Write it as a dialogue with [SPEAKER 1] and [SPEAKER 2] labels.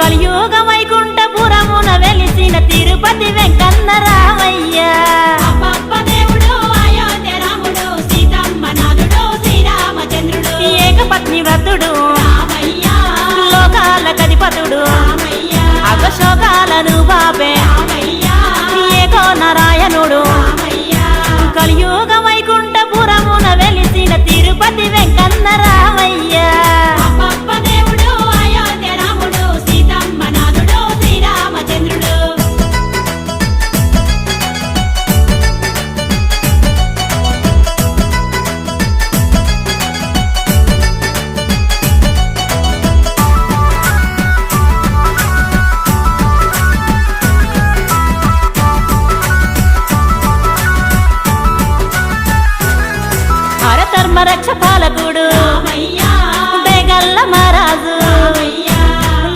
[SPEAKER 1] కలియుగ వైకుంఠపురమున వెలిసిన తిరుపతి వెంకన్న రామయ్య ఏకపత్ని వ్రతుడు లోకాల కధిపతుడు అగశోకాలను బాబే ఏకో నారాయణుడు కలియుగ వైకుంఠపురమున వెలిసిన తిరుపతి వెంకన్న రామయ్య రక్ష పాలకుడు